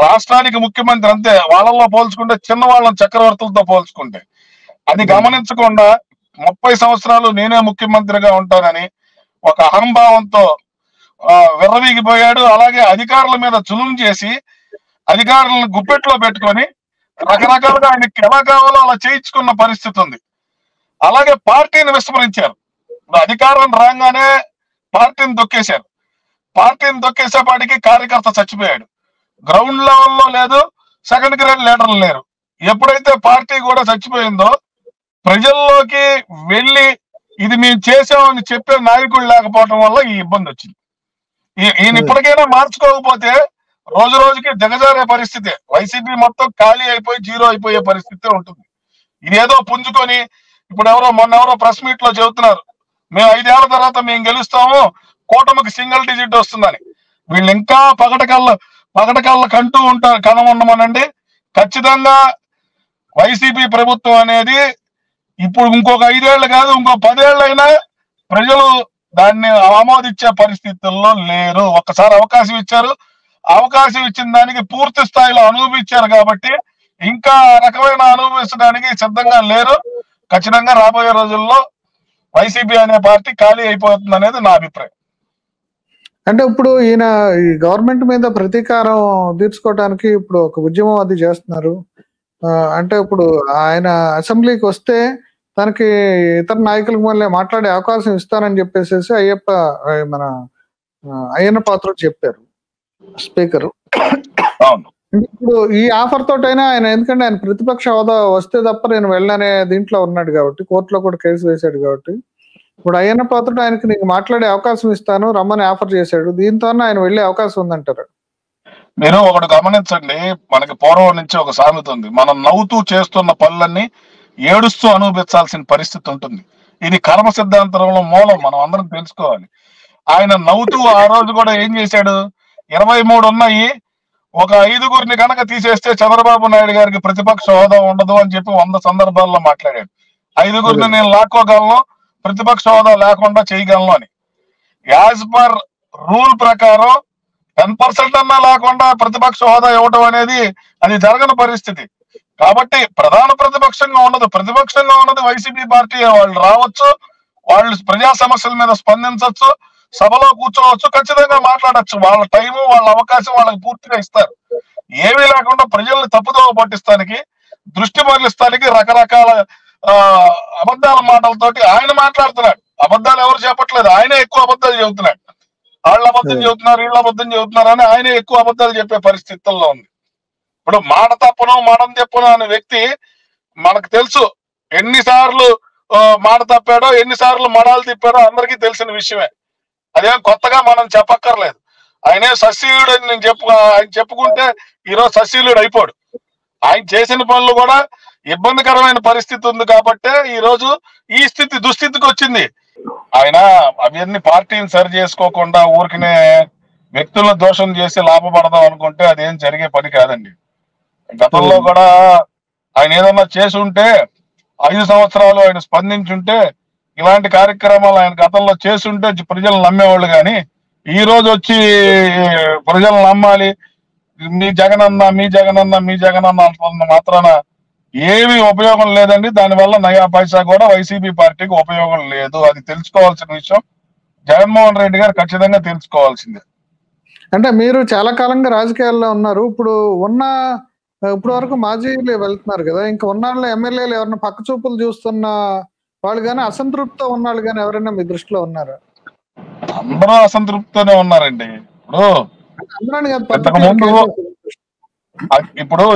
రాష్ట్రానికి ముఖ్యమంత్రి అంతే, వాళ్ళల్లో పోల్చుకుంటే చిన్నవాళ్ళని చక్రవర్తులతో పోల్చుకుంటే. అది గమనించకుండా 30 సంవత్సరాలు నేనే ముఖ్యమంత్రిగా ఉంటానని ఒక అహంభావంతో విర్రవీగిపోయాడు. అలాగే అధికారుల మీద జులుం చేసి అధికారులను గుప్పెట్లో పెట్టుకొని రకరకాలుగా ఆయనకి ఎలా కావాలో అలా చేయించుకున్న పరిస్థితి ఉంది. అలాగే పార్టీని విస్మరించారు. ఇప్పుడు అధికారం రాగానే పార్టీని దొక్కేశారు. పార్టీని దొక్కేసేపాటికి కార్యకర్త చచ్చిపోయాడు. గ్రౌండ్ లెవెల్లో లేదు, సెకండ్ గ్రేడ్ లీడర్లు లేరు. ఎప్పుడైతే పార్టీ కూడా చచ్చిపోయిందో ప్రజల్లోకి వెళ్ళి ఇది మేము చేసామని చెప్పే నాయకుడు లేకపోవడం వల్ల ఈ ఇబ్బంది వచ్చింది. ఈయన ఇప్పటికైనా మార్చుకోకపోతే రోజు రోజుకి దిగజారే పరిస్థితి. వైసీపీ మొత్తం ఖాళీ అయిపోయి జీరో అయిపోయే పరిస్థితి ఉంటుంది. ఇదేదో పుంజుకొని ఇప్పుడు మొన్న ప్రెస్ మీట్ లో చెబుతున్నారు, మేము 5 ఏళ్ల తర్వాత మేము గెలుస్తాము, కూటమికి సింగిల్ డిజిట్ వస్తుందని. వీళ్ళు ఇంకా పగటకళ్ళ కంటూ ఉంటారు. కనమనమనండి, ఖచ్చితంగా వైసీపీ ప్రభుత్వం అనేది ఇప్పుడు ఇంకొక 5 ఏళ్ళు కాదు, ఇంకో 10 ఏళ్ళైనా ప్రజలు దాన్ని ఆమోదించే పరిస్థితుల్లో లేరు. ఒక్కసారి అవకాశం ఇచ్చారు, అవకాశం ఇచ్చిన దానికి పూర్తి స్థాయిలో అనుభవించారు కాబట్టి ఇంకా రకమైన అనుభవించడానికి సిద్ధంగా లేరు. ఖచ్చితంగా రాబోయే రోజుల్లో వైసీపీ అనే పార్టీ ఖాళీ అయిపోతుంది అనేది నా అభిప్రాయం. అంటే ఇప్పుడు ఈయన ఈ గవర్నమెంట్ మీద ప్రతీకారం తీర్చుకోవడానికి ఇప్పుడు ఒక ఉద్యమం అది చేస్తున్నారు. అంటే ఇప్పుడు ఆయన అసెంబ్లీకి వస్తే తనకి ఇతర నాయకులకు మళ్ళీ మాట్లాడే అవకాశం ఇస్తానని చెప్పేసి మన అయ్యన్న పాత్రుడు చెప్పారు, స్పీకర్. ఇప్పుడు ఈ ఆఫర్ తోటైనా ఆయన, ఎందుకంటే ఆయన ప్రతిపక్ష హోదా వస్తే తప్ప నేను వెళ్ళనే దీంట్లో ఉన్నాడు కాబట్టి, కోర్టులో కూడా కేసు వేశాడు కాబట్టి, ఇప్పుడు అయ్యన్న పాత్రుడు ఆయనకి నీకు మాట్లాడే అవకాశం ఇస్తాను రమ్మని ఆఫర్ చేశాడు. దీంతో ఆయన వెళ్లే అవకాశం ఉందంటారు. మీరు ఒకటి గమనించండి, మనకి పూర్వం నుంచి ఒక సామెత ఉంది, మనం నవ్వుతూ చేస్తున్న పనులన్నీ ఏడుస్తూ అనుభవించాల్సిన పరిస్థితి ఉంటుంది. ఇది కర్మ సిద్ధాంతంలో మూలం, మనం అందరం తెలుసుకోవాలి. ఆయన నవ్వుతూ ఆ రోజు కూడా ఏం చేశాడు, 23 ఉన్నాయి, ఒక 5గురిని కనుక తీసేస్తే చంద్రబాబు నాయుడు గారికి ప్రతిపక్ష హోదా ఉండదు అని చెప్పి 100 సందర్భాల్లో మాట్లాడాడు. 5గురిని నేను లాక్కోగలను, ప్రతిపక్ష హోదా లేకుండా చేయగలను అని. యాజ్ పర్ రూల్ ప్రకారం 10% అన్నా లేకుండా ప్రతిపక్ష హోదా ఇవ్వడం అనేది అది జరగని పరిస్థితి. కాబట్టి ప్రధాన ప్రతిపక్షంగా ఉన్నది వైసీపీ పార్టీ. వాళ్ళు రావచ్చు, వాళ్ళు ప్రజా సమస్యల మీద స్పందించవచ్చు, సభలో కూర్చోవచ్చు, ఖచ్చితంగా మాట్లాడచ్చు. వాళ్ళ టైము, వాళ్ళ అవకాశం వాళ్ళకి పూర్తిగా ఇస్తారు. ఏమీ లేకుండా ప్రజల్ని తప్పుదోవ పట్టిస్తానికి, దృష్టి మరలిస్తానికి రకరకాల అబద్ధాల మాటలతోటి ఆయన మాట్లాడుతున్నాడు. అబద్ధాలు ఎవరు చెప్పట్లేదు, ఆయనే ఎక్కువ అబద్ధాలు చెబుతున్నాడు. వాళ్ళు అబద్ధం చెబుతున్నారు, వీళ్ళు అబద్ధం చెబుతున్నారు అని ఆయనే ఎక్కువ అబద్ధాలు చెప్పే పరిస్థితుల్లో ఉంది. ఇప్పుడు మాట తప్పను మడం తెప్పను అనే వ్యక్తి మనకు తెలుసు, ఎన్నిసార్లు మాట తప్పాడో, ఎన్నిసార్లు మడాలు తిప్పాడో అందరికీ తెలిసిన విషయమే. అదేం కొత్తగా మనం చెప్పక్కర్లేదు. ఆయనే సస్యయుడు అని ఆయన చెప్పుకుంటే ఈరోజు సస్యయుడు అయిపోడు. ఆయన చేసిన పనులు కూడా ఇబ్బందికరమైన పరిస్థితి ఉంది కాబట్టి ఈ రోజు ఈ దుస్థితికి వచ్చింది. ఆయన అవన్నీ పార్టీని సరి చేసుకోకుండా ఊరికనే వ్యక్తుల దోషం చేసి లాభపడదాం అనుకుంటే అదేం జరిగే పని కాదండి. గతంలో కూడా ఆయన ఏదన్నా చేసి ఉంటే 5 సంవత్సరాలు ఆయన స్పందించుంటే, ఇలాంటి కార్యక్రమాలు ఆయన గతంలో చేస్తుంటే ప్రజలు నమ్మేవాళ్ళు. కానీ ఈ రోజు వచ్చి ప్రజలు నమ్మాలి, మీ జగనన్న అంటున్న మాత్రాన ఏమీ ఉపయోగం లేదండి. దానివల్ల నయా పైసా కూడా వైసీపీ పార్టీకి ఉపయోగం లేదు. అది తెలుసుకోవాల్సిన విషయం. జగన్మోహన్ రెడ్డి గారు ఖచ్చితంగా తెలుసుకోవాల్సిందే. అంటే మీరు చాలా కాలంగా రాజకీయాల్లో ఉన్నారు. ఇప్పుడు వరకు మాజీలు వెళ్తున్నారు కదా, ఇంకా ఉన్నాళ్ళు ఎమ్మెల్యేలు ఎవరైనా పక్క చూపులు చూస్తున్న వాళ్ళు కానీ, అసంతృప్తితో ఉన్నాళ్ళు కానీ ఎవరైనా మీ దృష్టిలో ఉన్నారా? అందరూ అసంతృప్తితోనే ఉన్నారండి.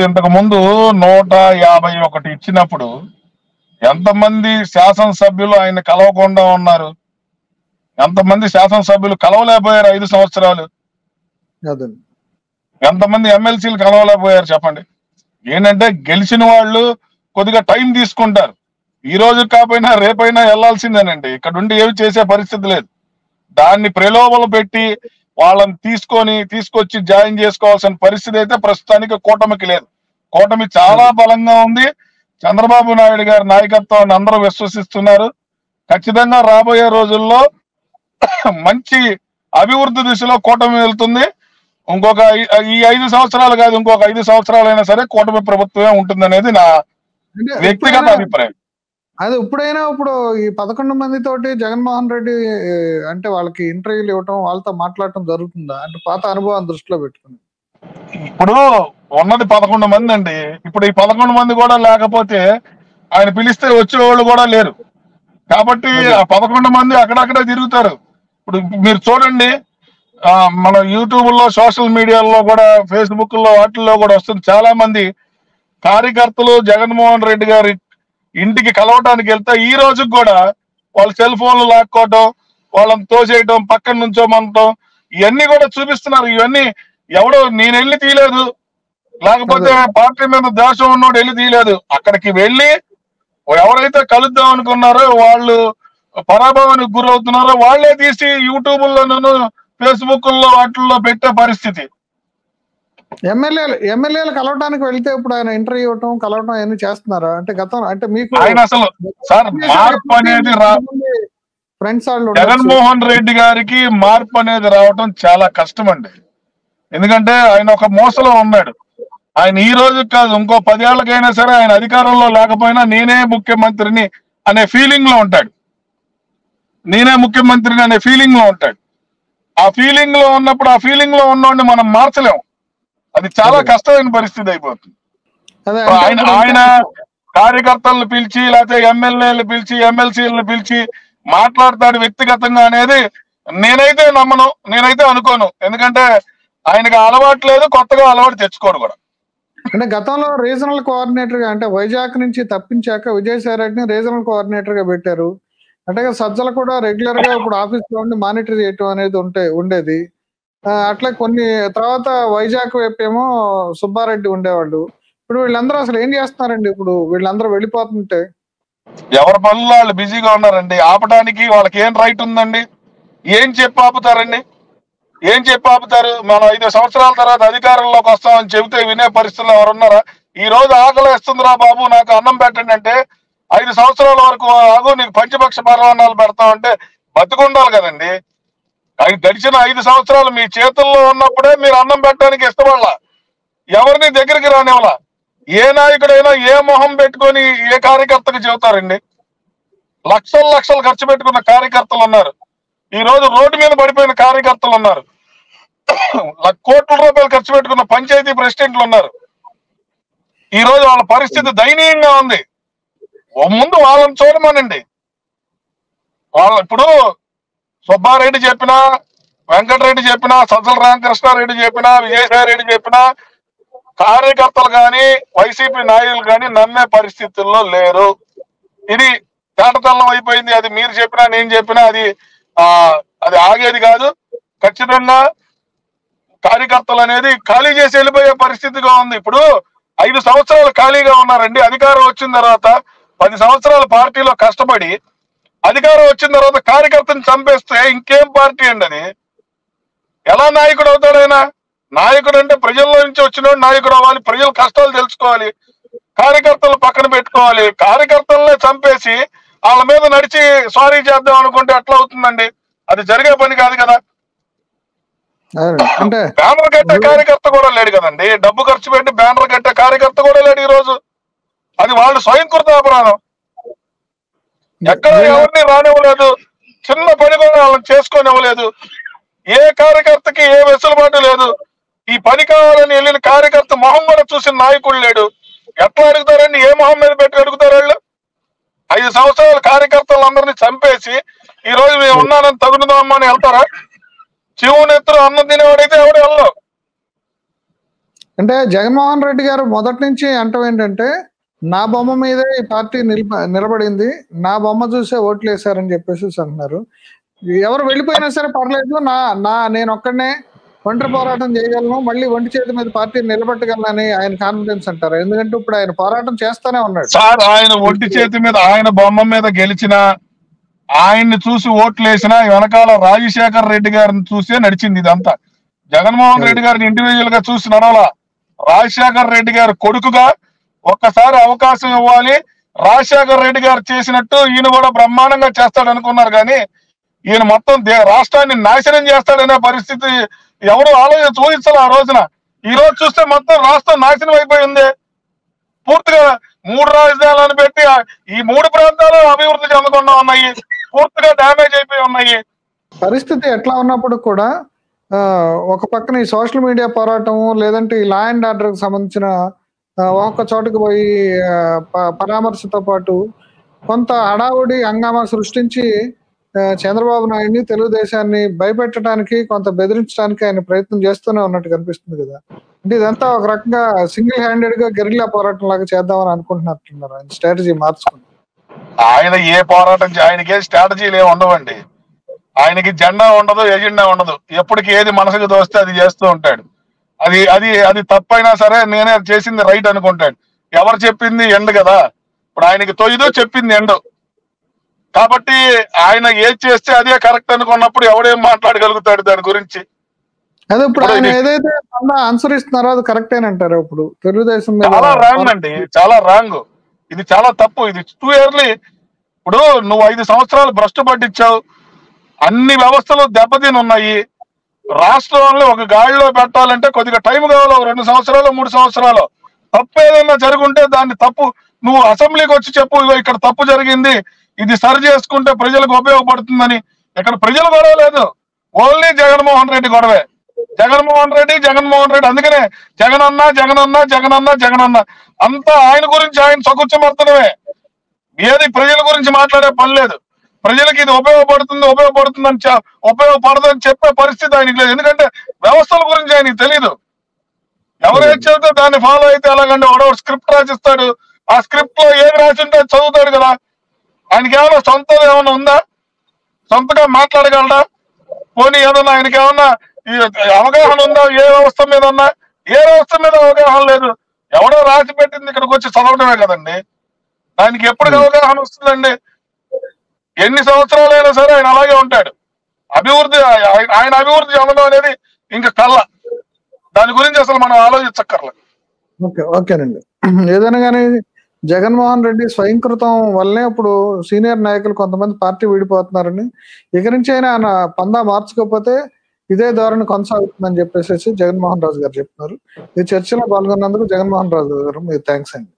ఇంతకు ముందు 151 ఇచ్చినప్పుడు ఎంతమంది శాసనసభ్యులు ఆయన కలవకుండా ఉన్నారు? ఎంతమంది శాసనసభ్యులు కలవలేకపోయారు 5 సంవత్సరాలు? ఎంతమంది ఎమ్మెల్సీలు కలవలేకపోయారు చెప్పండి? ఏంటంటే గెలిచిన వాళ్ళు కొద్దిగా టైం తీసుకుంటారు. ఈ రోజు కాకపోయినా రేపైనా వెళ్లాల్సిందేనండి. ఇక్కడ ఉండి ఏమి చేసే పరిస్థితి లేదు. దాన్ని ప్రలోభలు పెట్టి వాళ్ళని తీసుకొచ్చి జాయిన్ చేసుకోవాల్సిన పరిస్థితి అయితే ప్రస్తుతానికి కూటమికి లేదు. కూటమి చాలా బలంగా ఉంది. చంద్రబాబు నాయుడు గారి నాయకత్వాన్ని అందరూ విశ్వసిస్తున్నారు. ఖచ్చితంగా రాబోయే రోజుల్లో మంచి అభివృద్ధి దిశలో కూటమి వెళ్తుంది. ఇంకొక ఈ 5 సంవత్సరాలు కాదు, ఇంకొక 5 సంవత్సరాలైనా సరే కూటమి ప్రభుత్వమే ఉంటుందనేది నా వ్యక్తిగత అభిప్రాయం. అది ఇప్పుడైనా ఇప్పుడు ఈ 11 మందితోటి జగన్మోహన్ రెడ్డి అంటే వాళ్ళకి ఇంటర్వ్యూలు ఇవ్వటం, వాళ్ళతో మాట్లాడటం జరుగుతుందా? అంటే పాత అనుభవాన్ని దృష్టిలో పెట్టుకుని. ఇప్పుడు ఉన్నది 11 మంది అండి. ఇప్పుడు ఈ 11 మంది కూడా లేకపోతే ఆయన పిలిస్తే వచ్చేవాళ్ళు కూడా లేరు. కాబట్టి అదే. ఆ 11 మంది అక్కడక్కడే తిరుగుతారు. ఇప్పుడు మీరు చూడండి, మన యూట్యూబ్ లో, సోషల్ మీడియాలో కూడా, ఫేస్బుక్ లో, వాటిల్లో కూడా వస్తుంది. చాలా మంది కార్యకర్తలు జగన్మోహన్ రెడ్డి గారి ఇంటికి కలవటానికి వెళ్తే ఈ రోజుకి కూడా వాళ్ళ సెల్ ఫోన్లు లాక్కోవటం, వాళ్ళని తోసేయటం, పక్కన నుంచోమంటాం, ఇవన్నీ కూడా చూపిస్తున్నారు. ఇవన్నీ ఎవడో నేను వెళ్ళి తీయలేదు, లేకపోతే అదే. పార్టీ మీద ద్వేషం ఉన్నోడు వెళ్ళి తీయలేదు. అక్కడికి వెళ్ళి ఎవరైతే కలుద్దాం అనుకున్నారో వాళ్ళు పరాభవానికి గురవుతున్నారో వాళ్ళే తీసి యూట్యూబ్ లోనూ, ఫేస్బుక్ లో, వాటిల్లో పెట్టే పరిస్థితి. ఎమ్మెల్యేలు కలవటానికి వెళ్తే ఇప్పుడు ఆయన ఇంటర్వ్యూ ఇవ్వటం, కలవటం అవన్నీ చేస్తున్నారా? అంటే గతం అంటే మీకు ఆయన అసలు సార్ మార్పు అనేది ఫ్రెండ్స్ వాళ్ళు ఉండొచ్చు. జగన్మోహన్ రెడ్డి గారికి మార్పు అనేది రావటం చాలా కష్టం అండి. ఎందుకంటే ఆయన ఒక మోసలో ఉన్నాడు. ఆయన ఈ రోజు కాదు, ఇంకో 10 ఏళ్లకైనా సరే ఆయన అధికారంలో లేకపోయినా నేనే ముఖ్యమంత్రిని అనే ఫీలింగ్ లో ఉంటాడు. నేనే ముఖ్యమంత్రిని అనే ఫీలింగ్ లో ఉంటాడు. ఆ ఫీలింగ్ లో ఉన్నప్పుడు ఆ ఫీలింగ్ లో ఉన్నోడిని మనం మార్చలేము. అది చాలా కష్టమైన పరిస్థితి అయిపోతుంది. అదే ఆయన ఆయన కార్యకర్తలను పిలిచి, లేకపోతే ఎమ్మెల్యేలు పిలిచి, ఎమ్మెల్సీలను పిలిచి మాట్లాడతాడు వ్యక్తిగతంగా అనేది నేనైతే నమ్మను, నేనైతే అనుకోను. ఎందుకంటే ఆయనకు అలవాటు లేదు, కొత్తగా అలవాటు తెచ్చుకోడు కూడా. అంటే గతంలో రీజనల్ కోఆర్డినేటర్ గా, అంటే వైజాగ్ నుంచి తప్పించాక విజయసాయి రెడ్డిని రీజనల్ కోఆర్డినేటర్ గా పెట్టారు. అంటే సజ్జలు కూడా రెగ్యులర్ గా ఇప్పుడు ఆఫీస్ లో ఉండి మానిటర్ చేయటం అనేది ఉండేది. అట్లా కొన్ని తర్వాత వైజాగ్ వైపు ఏమో సుబ్బారెడ్డి ఉండేవాళ్ళు. ఇప్పుడు వీళ్ళందరూ అసలు ఏం చేస్తున్నారండి? ఇప్పుడు వీళ్ళందరూ వెళ్ళిపోతుంటే ఎవరి పనుల్లో వాళ్ళు బిజీగా ఉన్నారండి. ఆపడానికి వాళ్ళకి ఏం రైట్ ఉందండి? ఏం చెప్పి ఆపుతారండి? ఏం చెప్పి ఆపుతారు? మనం 5 సంవత్సరాల తర్వాత అధికారంలోకి వస్తామని చెబితే వినే పరిస్థితుల్లో ఎవరున్నారా? ఈ రోజు ఆకలిస్తుందిరా బాబు, నాకు అన్నం పెట్టండి అంటే 5 సంవత్సరాల వరకు ఆగు, నీకు పంచపక్ష పరవాణాలు పెడతామంటే బతుకుండాలి కదండి. గడిచిన 5 సంవత్సరాలు మీ చేతుల్లో ఉన్నప్పుడే మీరు అన్నం పెట్టడానికి ఇష్టపడాల, ఎవరిని దగ్గరికి రానివ్వాల. ఏ నాయకుడైనా ఏ మొహం పెట్టుకొని ఏ కార్యకర్తకు చెబుతారండి? లక్షలు ఖర్చు పెట్టుకున్న కార్యకర్తలు ఉన్నారు. ఈ రోజు రోడ్డు మీద పడిపోయిన కార్యకర్తలు ఉన్నారు. కోట్ల రూపాయలు ఖర్చు పెట్టుకున్న పంచాయతీ ప్రెసిడెంట్లు ఉన్నారు. ఈ రోజు వాళ్ళ పరిస్థితి దయనీయంగా ఉంది. ముందు వాళ్ళని చూడమనండి. ఇప్పుడు సుబ్బారెడ్డి చెప్పినా, వెంకటరెడ్డి చెప్పినా, సజ్జల రామకృష్ణారెడ్డి చెప్పినా, విజయసాయి రెడ్డి చెప్పినా కార్యకర్తలు కానీ వైసీపీ నాయకులు కానీ నమ్మే పరిస్థితుల్లో లేరు. ఇది తేటతెల్లం అయిపోయింది. అది మీరు చెప్పినా నేను చెప్పినా అది ఆగేది కాదు. ఖచ్చితంగా కార్యకర్తలు అనేది ఖాళీ చేసి వెళ్ళిపోయే పరిస్థితిగా ఉంది. ఇప్పుడు 5 సంవత్సరాలు ఖాళీగా ఉన్నారండి. అధికారం వచ్చిన తర్వాత 10 సంవత్సరాలు పార్టీలో కష్టపడి అధికారం వచ్చిన తర్వాత కార్యకర్తను చంపేస్తే ఇంకేం పార్టీ అండి అది? ఎలా నాయకుడు అవుతాడైనా? నాయకుడు అంటే ప్రజల్లో నుంచి వచ్చినోడు నాయకుడు అవ్వాలి, ప్రజల కష్టాలు తెలుసుకోవాలి, కార్యకర్తలు పక్కన పెట్టుకోవాలి. కార్యకర్తలనే చంపేసి వాళ్ళ మీద నడిచి సారీ చేద్దాం అనుకుంటే ఎట్లా అవుతుందండి? అది జరిగే పని కాదు కదా. అంటే బ్యానర్ కట్టే కార్యకర్త కూడా లేడు కదండి. డబ్బు ఖర్చు పెట్టి బ్యానర్ కట్టే కార్యకర్త కూడా లేడు ఈ రోజు. అది వాళ్ళు స్వయంకృత అపరాధం. ఎక్కడ ఎవరిని రానివ్వలేదు, చిన్న పని కూడా వాళ్ళని చేసుకోనివ్వలేదు. ఏ కార్యకర్తకి ఏ వెసులుబాటు లేదు. ఈ పని కావాలని వెళ్ళిన కార్యకర్త మొహం కూడా చూసిన నాయకుడు లేడు. ఎట్లా అడుగుతారండి? ఏ మొహం మీద పెట్టి అడుగుతారు వాళ్ళు? 5 సంవత్సరాల కార్యకర్తలందరినీ చంపేసి ఈ రోజు మేము ఉన్నానని తగులుదామని వెళ్తారా? చెవునెత్తులు అన్నం తినేవాడైతే ఎవడు వెళ్ళవు. అంటే జగన్మోహన్ రెడ్డి గారు మొదటి నుంచి అంటం ఏంటంటే, నా బొమ్మ మీదే ఈ పార్టీ నిలబడింది, నా బొమ్మ చూసే ఓట్లు వేశారని చెప్పేసి అంటున్నారు. ఎవరు వెళ్ళిపోయినా సరే పర్లేదు, నేను ఒక్కడనే ఒంటరి పోరాటం చేయగలను, మళ్ళీ ఒంటి చేతి మీద పార్టీ నిలబెట్టగలనని ఆయన కాన్ఫిడెన్స్ అంటారు. ఎందుకంటే ఇప్పుడు ఆయన పోరాటం చేస్తానే ఉన్నాడు సార్. ఆయన ఒంటి చేతి మీద, ఆయన బొమ్మ మీద గెలిచిన, ఆయన్ని చూసి ఓట్లు వేసినా వెనకాల రాజశేఖర్ రెడ్డి గారిని చూసే నడిచింది ఇదంతా. జగన్మోహన్ రెడ్డి గారిని ఇండివిజువల్ గా చూసి నడవలా. రాజశేఖర్ రెడ్డి గారి కొడుకుగా ఒక్కసారి అవకాశం ఇవ్వాలి, రాజశేఖర్ రెడ్డి గారు చేసినట్టు ఈయన కూడా బ్రహ్మాండంగా చేస్తాడు అనుకున్నారు. కానీ ఈయన మొత్తం రాష్ట్రాన్ని నాశనం చేస్తాడనే పరిస్థితి ఎవరు ఊహించాలి ఆ రోజున. ఈ రోజు చూస్తే మొత్తం రాష్ట్రం నాశనం అయిపోయింది. పూర్తిగా 3 రాజధానులను పెట్టి ఈ 3 ప్రాంతాలు అభివృద్ధి చెందకుండా ఉన్నాయి, పూర్తిగా డ్యామేజ్ అయిపోయి ఉన్నాయి. పరిస్థితి ఎట్లా ఉన్నప్పుడు కూడా ఒక పక్కన ఈ సోషల్ మీడియా పోరాటము, లేదంటే ఈ లా అండ్ ఆర్డర్ కి సంబంధించిన ఒక్క చోటుకు పోయి పరామర్శతో పాటు కొంత హడావుడి హంగామా సృష్టించి చంద్రబాబు నాయుడిని, తెలుగుదేశాన్ని భయపెట్టడానికి, కొంత బెదిరించడానికి ఆయన ప్రయత్నం చేస్తూనే ఉన్నట్టు కనిపిస్తుంది కదా. అంటే ఇదంతా ఒక రకంగా సింగిల్ హ్యాండెడ్ గా గెరిల్లా పోరాటం లాగా చేద్దామని అనుకుంటున్నట్టున్నారు, ఆయన స్ట్రాటజీ మార్చుకుని. ఆయన ఏ పోరాటం, ఆయనకి ఏ స్ట్రాటజీలు ఏమి ఉండవండి. ఆయనకి జెండా ఉండదు, ఎజెండా ఉండదు. ఎప్పటికి ఏది మనసుకు దోస్తే అది చేస్తూ ఉంటాడు. అది అది అది తప్పైనా సరే నేనే చేసింది రైట్ అనుకుంటాడు. ఎవరు చెప్పింది ఎండ్ కదా, ఇప్పుడు ఆయనకి తొయ్యదు, చెప్పింది ఎండ్. కాబట్టి ఆయన ఏది చేస్తే అదే కరెక్ట్ అనుకున్నప్పుడు ఎవడేం మాట్లాడగలుగుతాడు దాని గురించి? అదే ఇప్పుడు ఆయన ఏదైతే అనుసరిస్తున్నారో అది కరెక్టేనంటారు. ఇప్పుడు తెలుగుదేశం చాలా రాంగ్ అండి, చాలా రాంగ్. ఇది చాలా తప్పు. ఇది టూ ఎర్లీ. ఇప్పుడు నువ్వు 5 సంవత్సరాలు భ్రష్టు పట్టించావు, అన్ని వ్యవస్థలు దెబ్బతిని ఉన్నాయి. రాష్ట్రంలో ఒక గాడిలో పెట్టాలంటే కొద్దిగా టైం కావాలి, 2 సంవత్సరాలు 3 సంవత్సరాలు. తప్పు ఏదైనా జరుగుంటే దాన్ని తప్పు నువ్వు అసెంబ్లీకి వచ్చి చెప్పు, ఇక్కడ తప్పు జరిగింది, ఇది సరి చేసుకుంటే ప్రజలకు ఉపయోగపడుతుందని. ఇక్కడ ప్రజలు గొడవ లేదు, ఓన్లీ జగన్మోహన్ రెడ్డి గొడవే. జగన్మోహన్ రెడ్డి. అందుకనే జగనన్న జగనన్న జగనన్న జగనన్న అంతా ఆయన గురించి, ఆయన సకుచ్చమర్తనమే. ఏది ప్రజల గురించి మాట్లాడే పని లేదు. ప్రజలకు ఇది ఉపయోగపడదని చెప్పే పరిస్థితి ఆయనకి లేదు. ఎందుకంటే వ్యవస్థల గురించి ఆయనకి తెలీదు. ఎవరు ఏది చెబితే దాన్ని ఫాలో అయితే ఎలాగంటే వాడు స్క్రిప్ట్ రాసిస్తాడు, ఆ స్క్రిప్ట్ లో ఏది రాసి ఉంటే చదువుతాడు కదా. ఆయనకి ఏమైనా సొంతం ఏమైనా ఉందా? సొంతగా మాట్లాడగలడా? పోనీ ఏమన్నా ఆయనకి ఏమన్నా అవగాహన ఉందా ఏ వ్యవస్థ మీద ఉన్నా? ఏ వ్యవస్థ మీద అవగాహన లేదు. ఎవడో రాసి పెట్టింది ఇక్కడికి వచ్చి చదవడమే కదండి. దానికి ఎప్పటికి అవగాహన వస్తుందండి? ఎన్ని సంవత్సరాలైనా సరే ఆయన అలాగే ఉంటాడు. ఆయన అభివృద్ధి చెందడం అనేది ఇంకా కళ్ళ. దాని గురించి అసలు మనం ఆలోచించక్కర్లేదు. ఓకేనండి. ఏదైనా కానీ జగన్మోహన్ రెడ్డి స్వయంకృతం వల్లనే ఇప్పుడు సీనియర్ నాయకులు కొంతమంది పార్టీ విడిపోతున్నారని, ఇక నుంచి అయినా ఆయన పందా మార్చుకోకపోతే ఇదే ధోరణి కొనసాగుతుందని చెప్పేసి జగన్మోహన్ రాజు గారు చెప్తున్నారు. ఈ చర్చలో పాల్గొన్నందుకు జగన్మోహన్ రాజు గారు మీకు థ్యాంక్స్ అండి.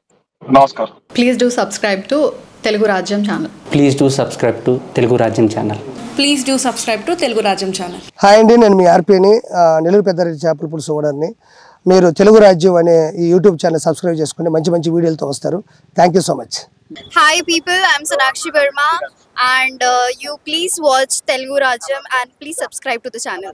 నమస్కారం. Please do subscribe to Telugu Rajyam channel. Please do subscribe to Telugu Rajyam channel. Please do subscribe to Telugu Rajyam channel. Hi అండి, నేను మీ ఆర్పీని, నెల్లూరు పెద్దారెడ్డి చేపల పులుసు ఓనర్ని. మీరు తెలుగు రాజ్యం అనే ఈ యూట్యూబ్ ఛానల్ సబ్స్క్రైబ్ చేసుకుని మంచి మంచి వీడియోలతో వస్తారు. Thank you so much. Hi people, I'm Sonakshi Verma and you please watch Telugu Rajyam and please subscribe to the channel.